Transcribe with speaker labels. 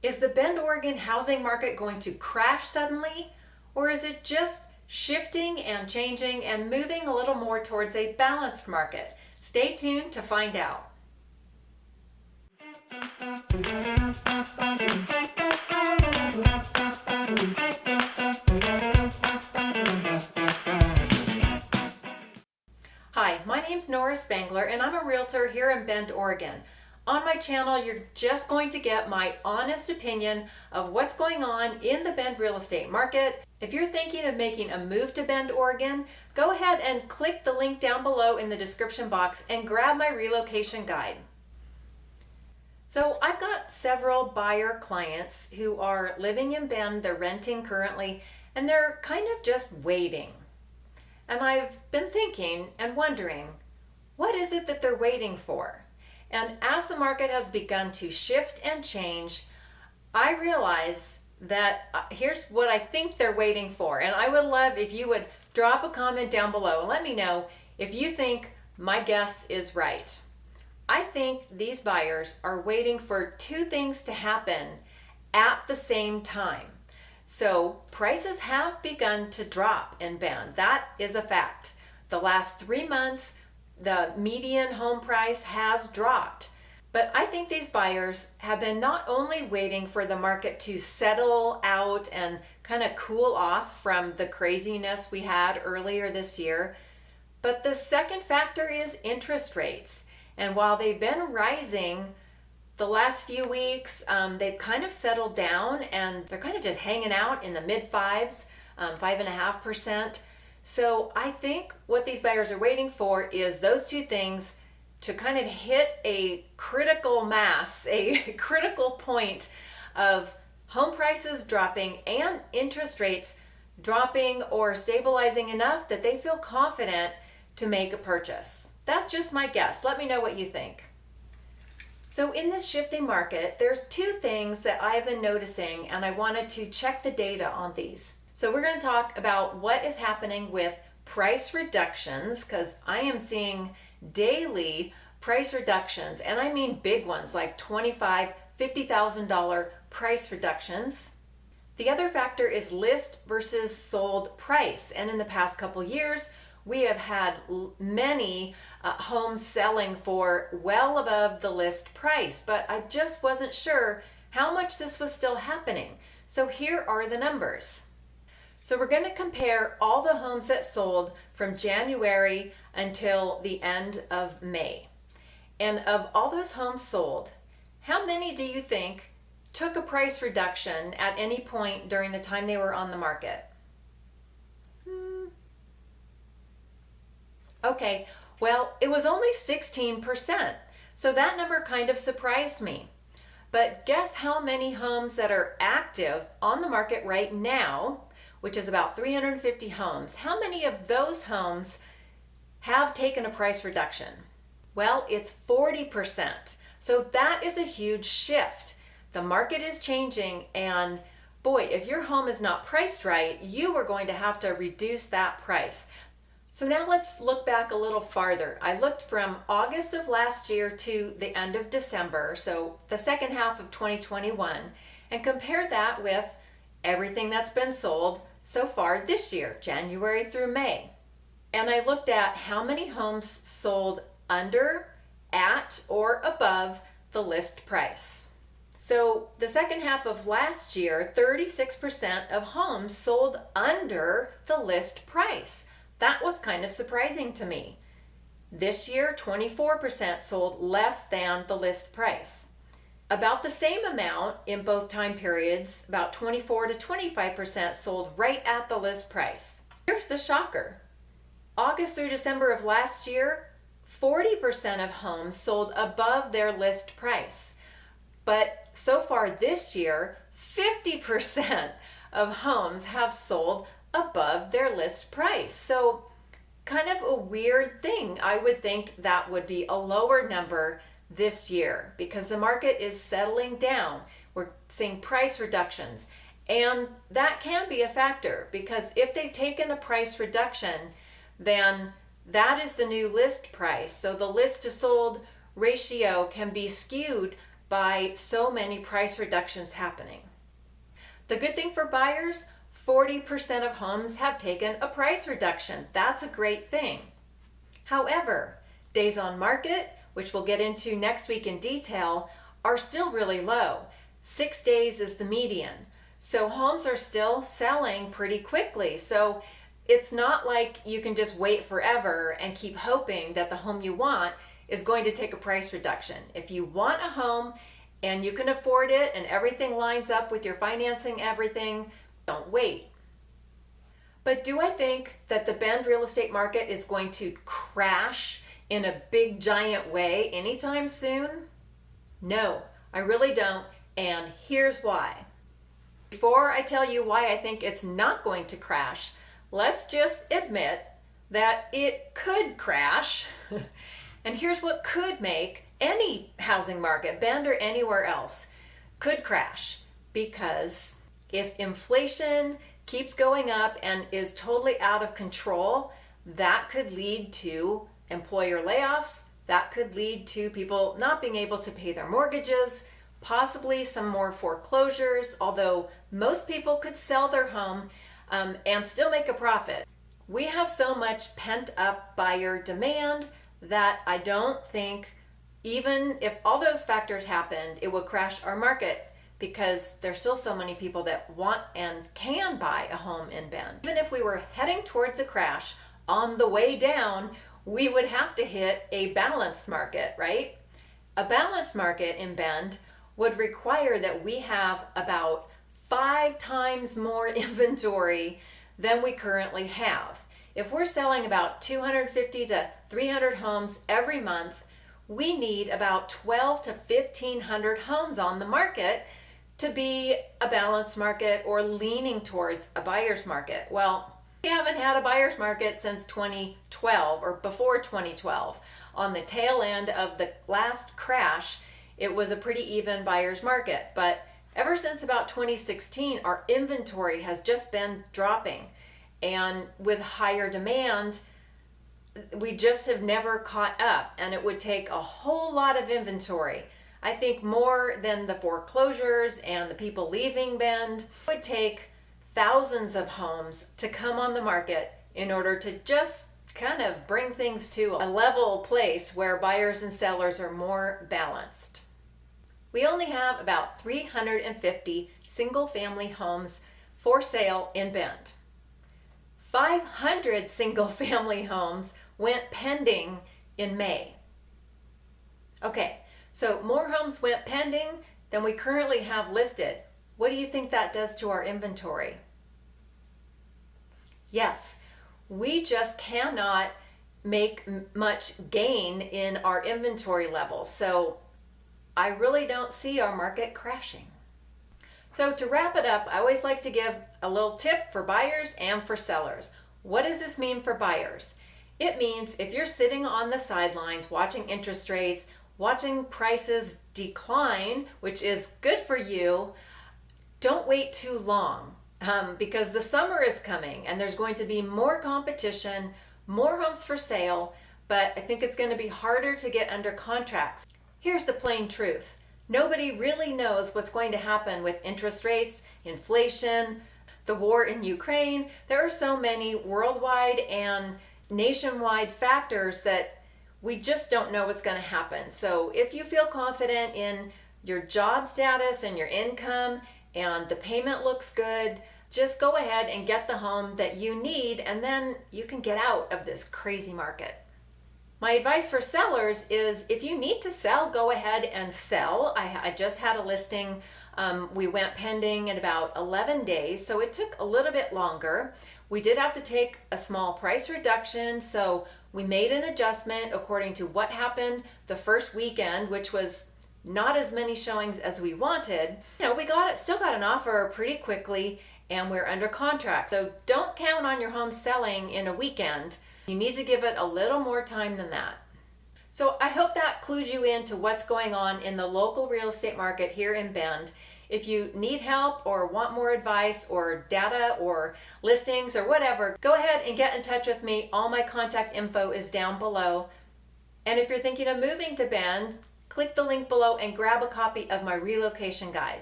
Speaker 1: Is the Bend, Oregon housing market going to crash suddenly, or is it just shifting and changing and moving a little more towards a balanced market? Stay tuned to find out. Hi, my name's Nora Spangler and I'm a realtor here in Bend, Oregon. On my channel, you're just going to get my honest opinion of what's going on in the Bend real estate market. If you're thinking of making a move to Bend, Oregon, go ahead and click the link down below in the description box and grab my relocation guide. So I've got several buyer clients who are living in Bend, they're renting currently, and they're kind of just waiting. And I've been thinking and wondering, what is it that they're waiting for? And as the market has begun to shift and change, I realize that here's what I think they're waiting for. And I would love if you would drop a comment down below and let me know if you think my guess is right. I think these buyers are waiting for two things to happen at the same time. So prices have begun to drop in Bend. That is a fact. The last 3 months, the median home price has dropped. But I think these buyers have been not only waiting for the market to settle out and kind of cool off from the craziness we had earlier this year, but the second factor is interest rates. And while they've been rising the last few weeks, they've kind of settled down and they're kind of just hanging out in the mid fives, 5.5%. So I think what these buyers are waiting for is those two things to kind of hit a critical mass, a critical point of home prices dropping and interest rates dropping or stabilizing enough that they feel confident to make a purchase. That's just my guess. Let me know what you think. So in this shifting market, there's two things that I've been noticing and I wanted to check the data on these. So we're going to talk about what is happening with price reductions, because I am seeing daily price reductions, and I mean big ones like $25,000, $50,000 price reductions. The other factor is list versus sold price, and in the past couple years we have had many homes selling for well above the list price, but I just wasn't sure how much this was still happening. So here are the numbers. So we're going to compare all the homes that sold from January until the end of May. And of all those homes sold, how many do you think took a price reduction at any point during the time they were on the market? Okay, well, it was only 16%. So that number kind of surprised me. But guess how many homes that are active on the market right now, which is about 350 homes. How many of those homes have taken a price reduction? Well, it's 40%. So that is a huge shift. The market is changing, and boy, if your home is not priced right, you are going to have to reduce that price. So now let's look back a little farther. I looked from August of last year to the end of December, so the second half of 2021, and compared that with everything that's been sold so far this year, January through May. And I looked at how many homes sold under, at, or above the list price. So the second half of last year, 36% of homes sold under the list price. That was kind of surprising to me. This year, 24% sold less than the list price. About the same amount in both time periods, about 24 to 25% sold right at the list price. Here's the shocker. August through December of last year, 40% of homes sold above their list price. But so far this year, 50% of homes have sold above their list price. So kind of a weird thing. I would think that would be a lower number this year because the market is settling down. We're seeing price reductions, and that can be a factor because if they've taken a price reduction, then that is the new list price. So the list to sold ratio can be skewed by so many price reductions happening. The good thing for buyers, 40% of homes have taken a price reduction. That's a great thing. However, days on market, which we'll get into next week in detail, are still really low. 6 days is the median. So homes are still selling pretty quickly. So it's not like you can just wait forever and keep hoping that the home you want is going to take a price reduction. If you want a home and you can afford it and everything lines up with your financing, everything, don't wait. But do I think that the Bend real estate market is going to crash in a big giant way anytime soon? No, I really don't, and here's why. Before I tell you why I think it's not going to crash, let's just admit that it could crash. And here's what could make any housing market, Bend or anywhere else, could crash. Because if inflation keeps going up and is totally out of control, that could lead to employer layoffs. That could lead to people not being able to pay their mortgages, possibly some more foreclosures, although most people could sell their home and still make a profit. We have so much pent up buyer demand that I don't think, even if all those factors happened, it would crash our market, because there's still so many people that want and can buy a home in Bend. Even if we were heading towards a crash, on the way down, we would have to hit a balanced market, right? A balanced market in Bend would require that we have about 5 times more inventory than we currently have. If we're selling about 250 to 300 homes every month, we need about 12 to 1,500 homes on the market to be a balanced market or leaning towards a buyer's market. Well, we haven't had a buyer's market since 2012 or before 2012. On the tail end of the last crash, it was a pretty even buyer's market. But ever since about 2016, our inventory has just been dropping. And with higher demand, we just have never caught up, and it would take a whole lot of inventory. I think more than the foreclosures and the people leaving Bend. It would take thousands of homes to come on the market in order to just kind of bring things to a level place where buyers and sellers are more balanced. We only have about 350 single-family homes for sale in Bend. 500 single-family homes went pending in May. Okay, so more homes went pending than we currently have listed. What do you think that does to our inventory? Yes, we just cannot make much gain in our inventory levels. So I really don't see our market crashing. So to wrap it up, I always like to give a little tip for buyers and for sellers. What does this mean for buyers? It means if you're sitting on the sidelines watching interest rates, watching prices decline, which is good for you, don't wait too long because the summer is coming and there's going to be more competition, more homes for sale, but I think it's going to be harder to get under contracts. Here's the plain truth. Nobody really knows what's going to happen with interest rates, inflation, the war in Ukraine. There are so many worldwide and nationwide factors that we just don't know what's going to happen. So if you feel confident in your job status and your income and the payment looks good, just go ahead and get the home that you need, and then you can get out of this crazy market. My advice for sellers is if you need to sell, go ahead and sell. I just had a listing. We went pending in about 11 days, so it took a little bit longer. We did have to take a small price reduction, so we made an adjustment according to what happened the first weekend, which was not as many showings as we wanted. You know, we still got an offer pretty quickly, and we're under contract. So don't count on your home selling in a weekend. You need to give it a little more time than that. So I hope that clues you into what's going on in the local real estate market here in Bend. If you need help or want more advice or data or listings or whatever, go ahead and get in touch with me. All my contact info is down below. And if you're thinking of moving to Bend, click the link below and grab a copy of my relocation guide.